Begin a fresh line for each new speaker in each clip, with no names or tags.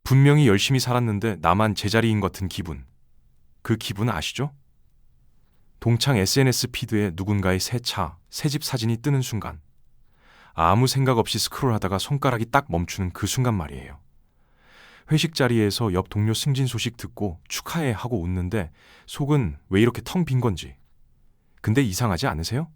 분명히 열심히 살았는데 나만 제자리인 것 같은 기분. 그 기분 아시죠? 동창 SNS 피드에 누군가의 새 차, 새 집 사진이 뜨는 순간, 아무 생각 없이 스크롤하다가 손가락이 딱 멈추는 그 순간 말이에요. 회식 자리에서 옆 동료 승진 소식 듣고 축하해 하고 웃는데 속은 왜 이렇게 텅 빈 건지. 근데 이상하지 않으세요?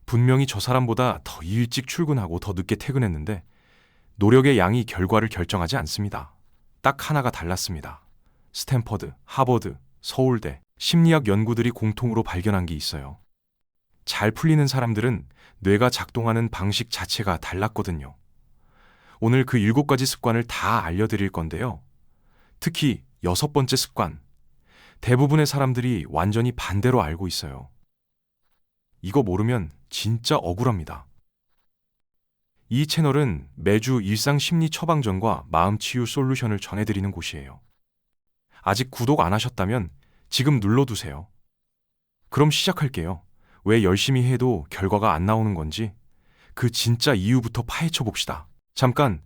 분명히 저 사람보다 더 일찍 출근하고 더 늦게 퇴근했는데 노력의 양이 결과를 결정하지 않습니다. 딱 하나가 달랐습니다. 스탠퍼드, 하버드, 서울대, 심리학 연구들이 공통으로 발견한 게 있어요. 잘 풀리는 사람들은 뇌가 작동하는 방식 자체가 달랐거든요. 오늘 그 7가지 습관을 다 알려드릴 건데요. 특히 6번째 습관. 대부분의 사람들이 완전히 반대로 알고 있어요. 이거 모르면 진짜 억울합니다. 이 채널은 매주 일상 심리 처방전과 마음 치유 솔루션을 전해드리는 곳이에요. 아직 구독 안 하셨다면 지금 눌러두세요. 그럼 시작할게요. 왜 열심히 해도 결과가 안 나오는 건지 그 진짜 이유부터 파헤쳐 봅시다. 잠깐,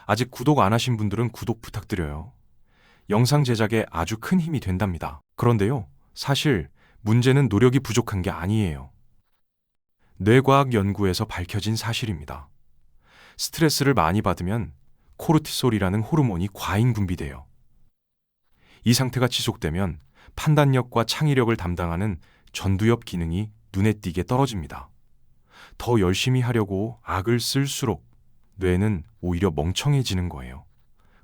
아직 구독 안 하신 분들은 구독 부탁드려요. 영상 제작에 아주 큰 힘이 된답니다. 그런데요, 사실 문제는 노력이 부족한 게 아니에요. 뇌과학 연구에서 밝혀진 사실입니다. 스트레스를 많이 받으면 코르티솔이라는 호르몬이 과잉 분비돼요. 이 상태가 지속되면 판단력과 창의력을 담당하는 전두엽 기능이 눈에 띄게 떨어집니다. 더 열심히 하려고 악을 쓸수록 뇌는 오히려 멍청해지는 거예요.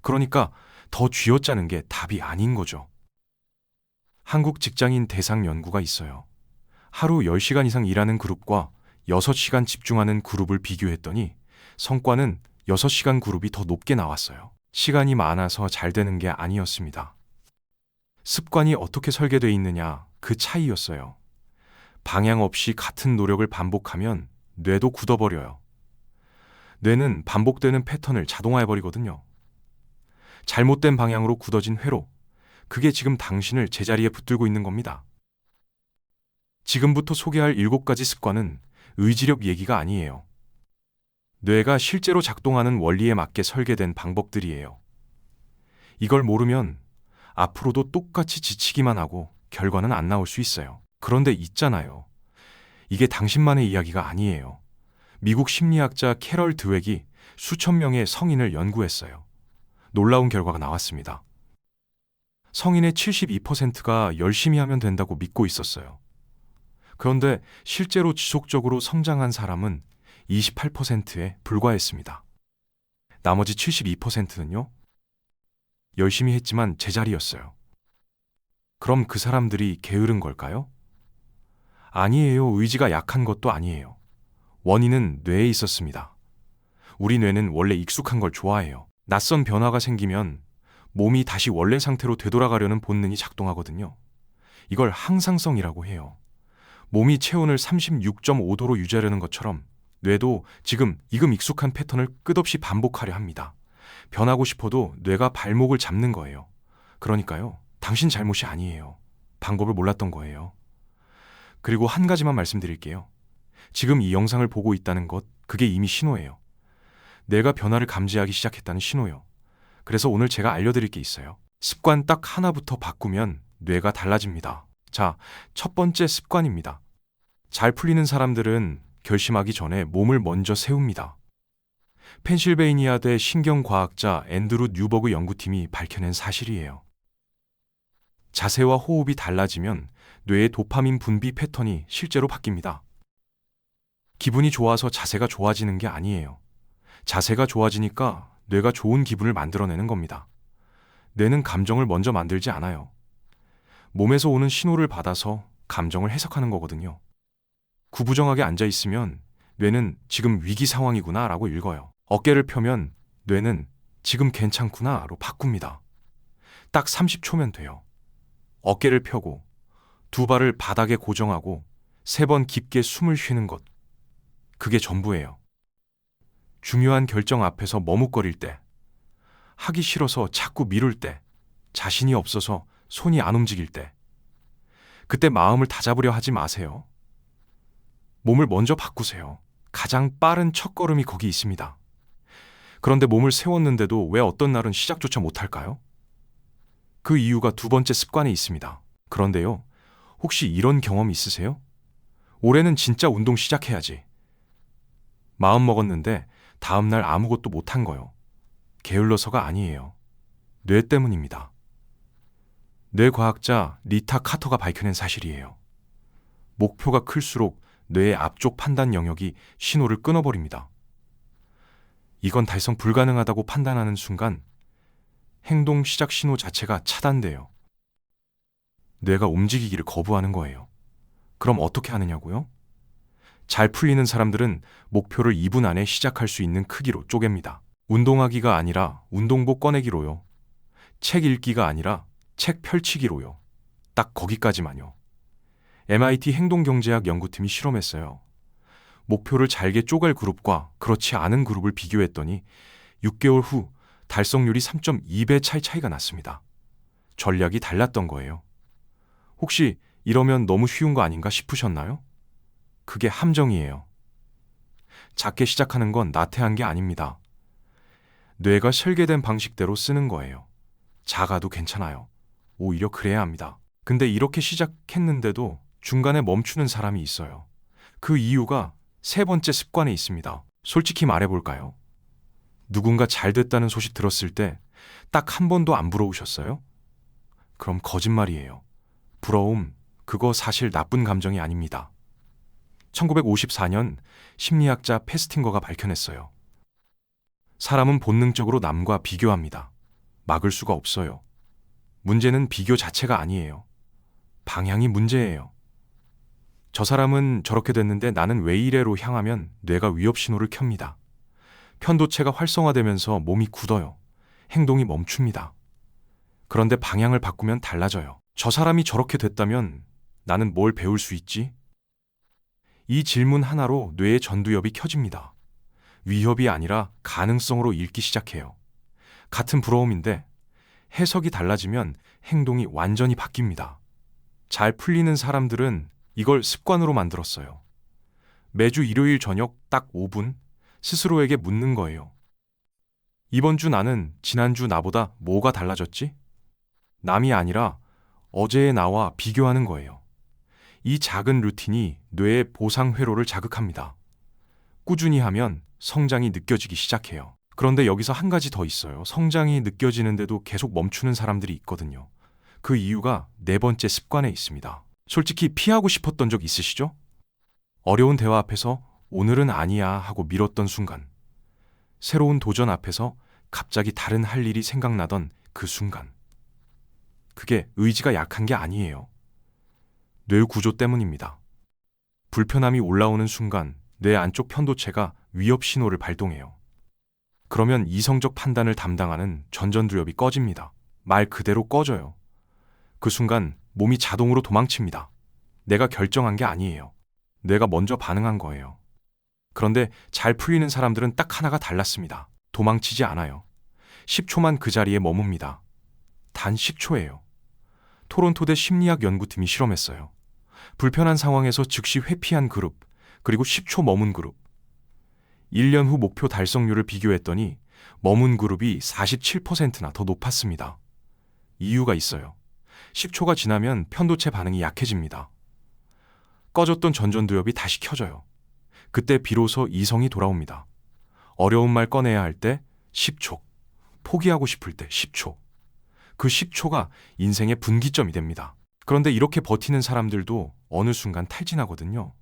그러니까 더 쥐어짜는 게 답이 아닌 거죠. 한국 직장인 대상 연구가 있어요. 하루 10시간 이상 일하는 그룹과 6시간 집중하는 그룹을 비교했더니 성과는 6시간 그룹이 더 높게 나왔어요. 시간이 많아서 잘 되는 게 아니었습니다. 습관이 어떻게 설계되어 있느냐, 그 차이였어요. 방향 없이 같은 노력을 반복하면 뇌도 굳어버려요. 뇌는 반복되는 패턴을 자동화해버리거든요. 잘못된 방향으로 굳어진 회로, 그게 지금 당신을 제자리에 붙들고 있는 겁니다. 지금부터 소개할 7가지 습관은 의지력 얘기가 아니에요. 뇌가 실제로 작동하는 원리에 맞게 설계된 방법들이에요. 이걸 모르면 앞으로도 똑같이 지치기만 하고 결과는 안 나올 수 있어요. 그런데 있잖아요. 이게 당신만의 이야기가 아니에요. 미국 심리학자 캐럴 드웩이 수천 명의 성인을 연구했어요. 놀라운 결과가 나왔습니다. 성인의 72%가 열심히 하면 된다고 믿고 있었어요. 그런데 실제로 지속적으로 성장한 사람은 28%에 불과했습니다. 나머지 72%는요? 열심히 했지만 제자리였어요. 그럼 그 사람들이 게으른 걸까요? 아니에요. 의지가 약한 것도 아니에요. 원인은 뇌에 있었습니다. 우리 뇌는 원래 익숙한 걸 좋아해요. 낯선 변화가 생기면 몸이 다시 원래 상태로 되돌아가려는 본능이 작동하거든요. 이걸 항상성이라고 해요. 몸이 체온을 36.5도로 유지하려는 것처럼 뇌도 지금 익숙한 패턴을 끝없이 반복하려 합니다. 변하고 싶어도 뇌가 발목을 잡는 거예요. 그러니까요, 당신 잘못이 아니에요. 방법을 몰랐던 거예요. 그리고 한 가지만 말씀드릴게요. 지금 이 영상을 보고 있다는 것, 그게 이미 신호예요. 뇌가 변화를 감지하기 시작했다는 신호요. 그래서 오늘 제가 알려드릴 게 있어요. 습관 딱 하나부터 바꾸면 뇌가 달라집니다. 자, 첫 번째 습관입니다. 잘 풀리는 사람들은 결심하기 전에 몸을 먼저 세웁니다. 펜실베이니아대 신경과학자 앤드루 뉴버그 연구팀이 밝혀낸 사실이에요. 자세와 호흡이 달라지면 뇌의 도파민 분비 패턴이 실제로 바뀝니다. 기분이 좋아서 자세가 좋아지는 게 아니에요. 자세가 좋아지니까 뇌가 좋은 기분을 만들어내는 겁니다. 뇌는 감정을 먼저 만들지 않아요. 몸에서 오는 신호를 받아서 감정을 해석하는 거거든요. 구부정하게 앉아있으면 뇌는 지금 위기 상황이구나 라고 읽어요. 어깨를 펴면 뇌는 지금 괜찮구나 로 바꿉니다. 딱 30초면 돼요. 어깨를 펴고 두 발을 바닥에 고정하고 3번 깊게 숨을 쉬는 것. 그게 전부예요. 중요한 결정 앞에서 머뭇거릴 때, 하기 싫어서 자꾸 미룰 때, 자신이 없어서 손이 안 움직일 때, 그때 마음을 다잡으려 하지 마세요. 몸을 먼저 바꾸세요. 가장 빠른 첫걸음이 거기 있습니다. 그런데 몸을 세웠는데도 왜 어떤 날은 시작조차 못할까요? 그 이유가 두 번째 습관에 있습니다. 그런데요, 혹시 이런 경험 있으세요? 올해는 진짜 운동 시작해야지. 마음 먹었는데 다음날 아무것도 못한 거요. 게을러서가 아니에요. 뇌 때문입니다. 뇌과학자 리타 카터가 밝혀낸 사실이에요. 목표가 클수록 뇌의 앞쪽 판단 영역이 신호를 끊어버립니다. 이건 달성 불가능하다고 판단하는 순간 행동 시작 신호 자체가 차단돼요. 뇌가 움직이기를 거부하는 거예요. 그럼 어떻게 하느냐고요? 잘 풀리는 사람들은 목표를 2분 안에 시작할 수 있는 크기로 쪼갭니다. 운동하기가 아니라 운동복 꺼내기로요. 책 읽기가 아니라 책 펼치기로요. 딱 거기까지만요. MIT 행동경제학 연구팀이 실험했어요. 목표를 잘게 쪼갤 그룹과 그렇지 않은 그룹을 비교했더니 6개월 후 달성률이 3.2배 차이가 났습니다. 전략이 달랐던 거예요. 혹시 이러면 너무 쉬운 거 아닌가 싶으셨나요? 그게 함정이에요. 작게 시작하는 건 나태한 게 아닙니다. 뇌가 설계된 방식대로 쓰는 거예요. 작아도 괜찮아요. 오히려 그래야 합니다. 근데 이렇게 시작했는데도 중간에 멈추는 사람이 있어요. 그 이유가 세 번째 습관에 있습니다. 솔직히 말해볼까요? 누군가 잘 됐다는 소식 들었을 때 딱 한 번도 안 부러우셨어요? 그럼 거짓말이에요. 부러움, 그거 사실 나쁜 감정이 아닙니다. 1954년 심리학자 패스팅거가 밝혀냈어요. 사람은 본능적으로 남과 비교합니다. 막을 수가 없어요. 문제는 비교 자체가 아니에요. 방향이 문제예요. 저 사람은 저렇게 됐는데 나는 왜 이래로 향하면 뇌가 위협 신호를 켭니다. 편도체가 활성화되면서 몸이 굳어요. 행동이 멈춥니다. 그런데 방향을 바꾸면 달라져요. 저 사람이 저렇게 됐다면 나는 뭘 배울 수 있지? 이 질문 하나로 뇌의 전두엽이 켜집니다. 위협이 아니라 가능성으로 읽기 시작해요. 같은 부러움인데 해석이 달라지면 행동이 완전히 바뀝니다. 잘 풀리는 사람들은 이걸 습관으로 만들었어요. 매주 일요일 저녁 딱 5분 스스로에게 묻는 거예요. 이번 주 나는 지난주 나보다 뭐가 달라졌지? 남이 아니라 어제의 나와 비교하는 거예요. 이 작은 루틴이 뇌의 보상 회로를 자극합니다. 꾸준히 하면 성장이 느껴지기 시작해요. 그런데 여기서 한 가지 더 있어요. 성장이 느껴지는데도 계속 멈추는 사람들이 있거든요. 그 이유가 네 번째 습관에 있습니다. 솔직히 피하고 싶었던 적 있으시죠? 어려운 대화 앞에서 오늘은 아니야 하고 미뤘던 순간, 새로운 도전 앞에서 갑자기 다른 할 일이 생각나던 그 순간, 그게 의지가 약한 게 아니에요. 뇌 구조 때문입니다. 불편함이 올라오는 순간 뇌 안쪽 편도체가 위협 신호를 발동해요. 그러면 이성적 판단을 담당하는 전전두엽이 꺼집니다. 말 그대로 꺼져요. 그 순간 몸이 자동으로 도망칩니다. 내가 결정한 게 아니에요. 뇌가 먼저 반응한 거예요. 그런데 잘 풀리는 사람들은 딱 하나가 달랐습니다. 도망치지 않아요. 10초만 그 자리에 머뭅니다. 단 10초예요. 토론토대 심리학 연구팀이 실험했어요. 불편한 상황에서 즉시 회피한 그룹, 그리고 10초 머문 그룹. 1년 후 목표 달성률을 비교했더니 머문 그룹이 47%나 더 높았습니다. 이유가 있어요. 10초가 지나면 편도체 반응이 약해집니다. 꺼졌던 전전두엽이 다시 켜져요. 그때 비로소 이성이 돌아옵니다. 어려운 말 꺼내야 할 때 10초, 포기하고 싶을 때 10초. 그 10초가 인생의 분기점이 됩니다. 그런데 이렇게 버티는 사람들도 어느 순간 탈진하거든요.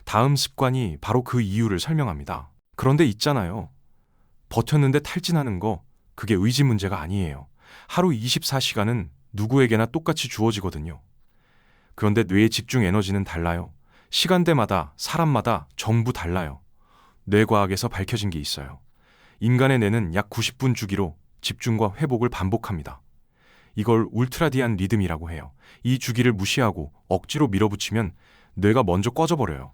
다음 습관이 바로 그 이유를 설명합니다. 그런데 있잖아요. 버텼는데 탈진하는 거, 그게 의지 문제가 아니에요. 하루 24시간은 누구에게나 똑같이 주어지거든요. 그런데 뇌의 집중 에너지는 달라요. 시간대마다, 사람마다 전부 달라요. 뇌과학에서 밝혀진 게 있어요. 인간의 뇌는 약 90분 주기로 집중과 회복을 반복합니다. 이걸 울트라디안 리듬이라고 해요. 이 주기를 무시하고 억지로 밀어붙이면 뇌가 먼저 꺼져버려요.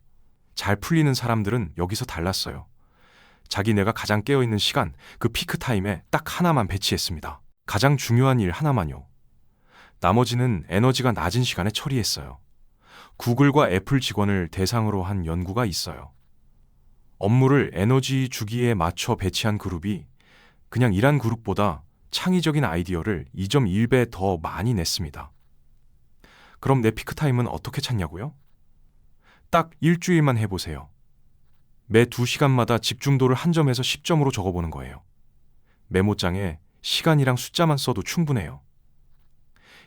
잘 풀리는 사람들은 여기서 달랐어요. 자기 뇌가 가장 깨어있는 시간, 그 피크 타임에 딱 하나만 배치했습니다. 가장 중요한 일 하나만요. 나머지는 에너지가 낮은 시간에 처리했어요. 구글과 애플 직원을 대상으로 한 연구가 있어요. 업무를 에너지 주기에 맞춰 배치한 그룹이 그냥 일한 그룹보다 창의적인 아이디어를 2.1배 더 많이 냈습니다. 그럼 내 피크타임은 어떻게 찾냐고요? 딱 일주일만 해보세요. 매 2시간마다 집중도를 한 점에서 10점으로 적어보는 거예요. 메모장에 시간이랑 숫자만 써도 충분해요.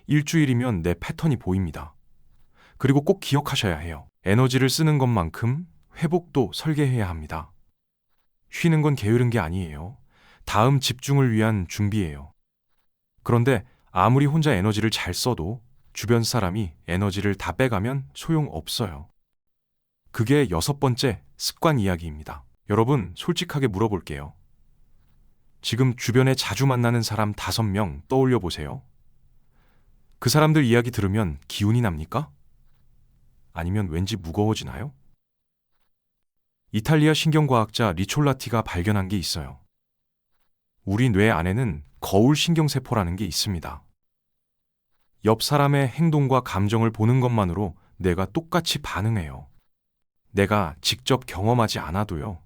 일주일이면 내 패턴이 보입니다. 그리고 꼭 기억하셔야 해요. 에너지를 쓰는 것만큼 회복도 설계해야 합니다. 쉬는 건 게으른 게 아니에요. 다음 집중을 위한 준비예요. 그런데 아무리 혼자 에너지를 잘 써도 주변 사람이 에너지를 다 빼가면 소용없어요. 그게 6번째 습관 이야기입니다. 여러분, 솔직하게 물어볼게요. 지금 주변에 자주 만나는 사람 5명 떠올려 보세요. 그 사람들 이야기 들으면 기운이 납니까? 아니면 왠지 무거워지나요? 이탈리아 신경과학자 리촐라티가 발견한 게 있어요. 우리 뇌 안에는 거울 신경세포라는 게 있습니다. 옆 사람의 행동과 감정을 보는 것만으로 뇌가 똑같이 반응해요. 내가 직접 경험하지 않아도요.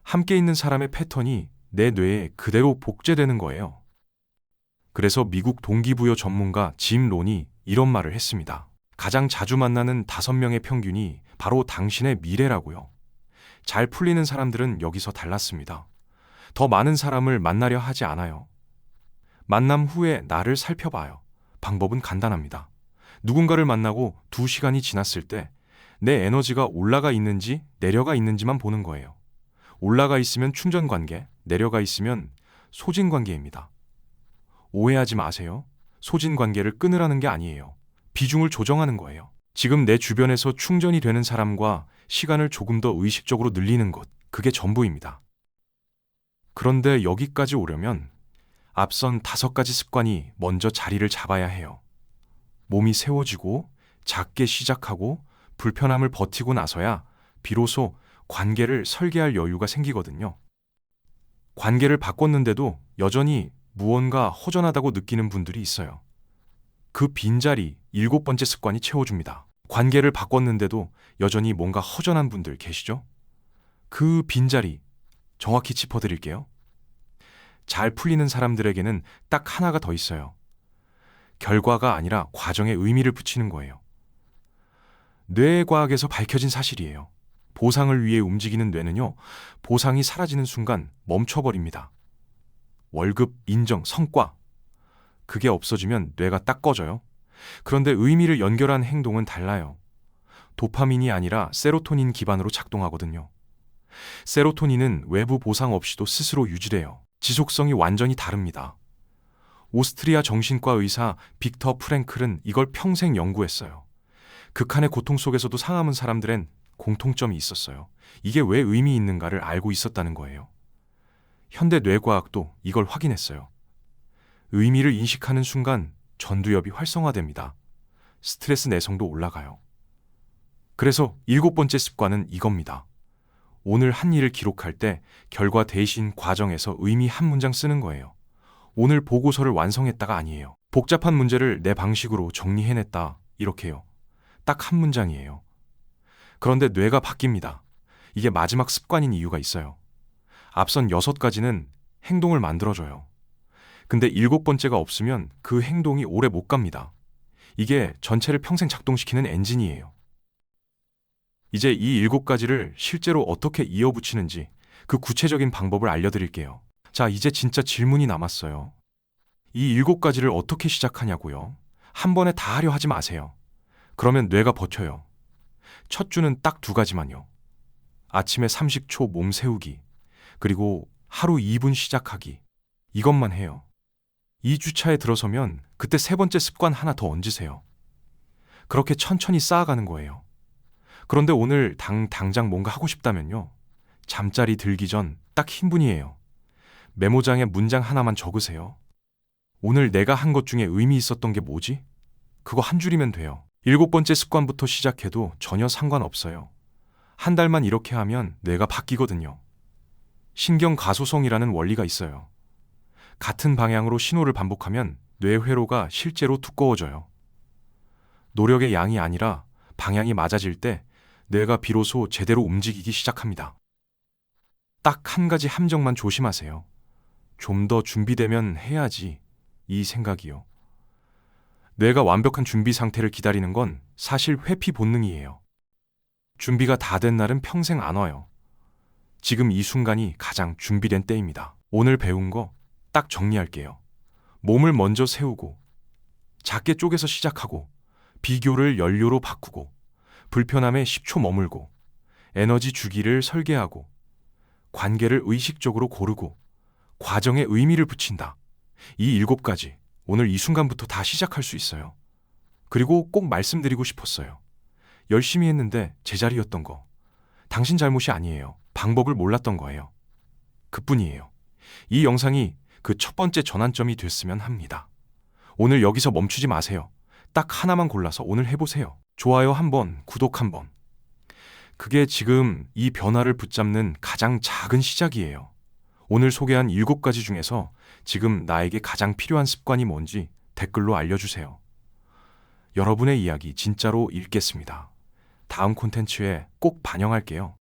함께 있는 사람의 패턴이 내 뇌에 그대로 복제되는 거예요. 그래서 미국 동기부여 전문가 짐 론이 이런 말을 했습니다. 가장 자주 만나는 5명의 평균이 바로 당신의 미래라고요. 잘 풀리는 사람들은 여기서 달랐습니다. 더 많은 사람을 만나려 하지 않아요. 만남 후에 나를 살펴봐요. 방법은 간단합니다. 누군가를 만나고 2시간이 지났을 때 내 에너지가 올라가 있는지 내려가 있는지만 보는 거예요. 올라가 있으면 충전 관계, 내려가 있으면 소진 관계입니다. 오해하지 마세요. 소진 관계를 끊으라는 게 아니에요. 비중을 조정하는 거예요. 지금 내 주변에서 충전이 되는 사람과 시간을 조금 더 의식적으로 늘리는 것, 그게 전부입니다. 그런데 여기까지 오려면 앞선 5가지 습관이 먼저 자리를 잡아야 해요. 몸이 세워지고 작게 시작하고 불편함을 버티고 나서야 비로소 관계를 설계할 여유가 생기거든요. 관계를 바꿨는데도 여전히 무언가 허전하다고 느끼는 분들이 있어요. 그 빈자리 7번째 습관이 채워줍니다. 관계를 바꿨는데도 여전히 뭔가 허전한 분들 계시죠? 그 빈자리 정확히 짚어드릴게요. 잘 풀리는 사람들에게는 딱 하나가 더 있어요. 결과가 아니라 과정에 의미를 붙이는 거예요. 뇌과학에서 밝혀진 사실이에요. 보상을 위해 움직이는 뇌는요, 보상이 사라지는 순간 멈춰버립니다. 월급, 인정, 성과. 그게 없어지면 뇌가 딱 꺼져요. 그런데 의미를 연결한 행동은 달라요. 도파민이 아니라 세로토닌 기반으로 작동하거든요. 세로토닌은 외부 보상 없이도 스스로 유지돼요. 지속성이 완전히 다릅니다. 오스트리아 정신과 의사 빅터 프랭클은 이걸 평생 연구했어요. 극한의 고통 속에서도 살아남은 사람들엔 공통점이 있었어요. 이게 왜 의미 있는가를 알고 있었다는 거예요. 현대 뇌과학도 이걸 확인했어요. 의미를 인식하는 순간 전두엽이 활성화됩니다. 스트레스 내성도 올라가요. 그래서 7번째 습관은 이겁니다. 오늘 한 일을 기록할 때 결과 대신 과정에서 의미 한 문장 쓰는 거예요. 오늘 보고서를 완성했다가 아니에요. 복잡한 문제를 내 방식으로 정리해냈다. 이렇게요. 딱 한 문장이에요. 그런데 뇌가 바뀝니다. 이게 마지막 습관인 이유가 있어요. 앞선 6가지는 행동을 만들어줘요. 근데 7번째가 없으면 그 행동이 오래 못 갑니다. 이게 전체를 평생 작동시키는 엔진이에요. 이제 이 7가지를 실제로 어떻게 이어붙이는지 그 구체적인 방법을 알려드릴게요. 자, 이제 진짜 질문이 남았어요. 이 7가지를 어떻게 시작하냐고요? 한 번에 다 하려 하지 마세요. 그러면 뇌가 버텨요. 첫 주는 딱 2가지만요. 아침에 30초 몸 세우기, 그리고 하루 2분 시작하기. 이것만 해요. 2주차에 들어서면 그때 3번째 습관 하나 더 얹으세요. 그렇게 천천히 쌓아가는 거예요. 그런데 오늘 당장 뭔가 하고 싶다면요. 잠자리 들기 전 딱 흰 분이에요. 메모장에 문장 하나만 적으세요. 오늘 내가 한 것 중에 의미 있었던 게 뭐지? 그거 한 줄이면 돼요. 7번째 습관부터 시작해도 전혀 상관없어요. 한 달만 이렇게 하면 뇌가 바뀌거든요. 신경가소성이라는 원리가 있어요. 같은 방향으로 신호를 반복하면 뇌 회로가 실제로 두꺼워져요. 노력의 양이 아니라 방향이 맞아질 때 뇌가 비로소 제대로 움직이기 시작합니다. 딱 한 가지 함정만 조심하세요. 좀 더 준비되면 해야지. 이 생각이요. 뇌가 완벽한 준비 상태를 기다리는 건 사실 회피 본능이에요. 준비가 다 된 날은 평생 안 와요. 지금 이 순간이 가장 준비된 때입니다. 오늘 배운 거 딱 정리할게요. 몸을 먼저 세우고, 작게 쪼개서 시작하고, 비교를 연료로 바꾸고, 불편함에 10초 머물고, 에너지 주기를 설계하고, 관계를 의식적으로 고르고, 과정에 의미를 붙인다. 이 7가지, 오늘 이 순간부터 다 시작할 수 있어요. 그리고 꼭 말씀드리고 싶었어요. 열심히 했는데 제자리였던 거. 당신 잘못이 아니에요. 방법을 몰랐던 거예요. 그뿐이에요. 이 영상이 그 첫 번째 전환점이 됐으면 합니다. 오늘 여기서 멈추지 마세요. 딱 하나만 골라서 오늘 해보세요. 좋아요 한 번, 구독 한 번. 그게 지금 이 변화를 붙잡는 가장 작은 시작이에요. 오늘 소개한 7가지 중에서 지금 나에게 가장 필요한 습관이 뭔지 댓글로 알려주세요. 여러분의 이야기 진짜로 읽겠습니다. 다음 콘텐츠에 꼭 반영할게요.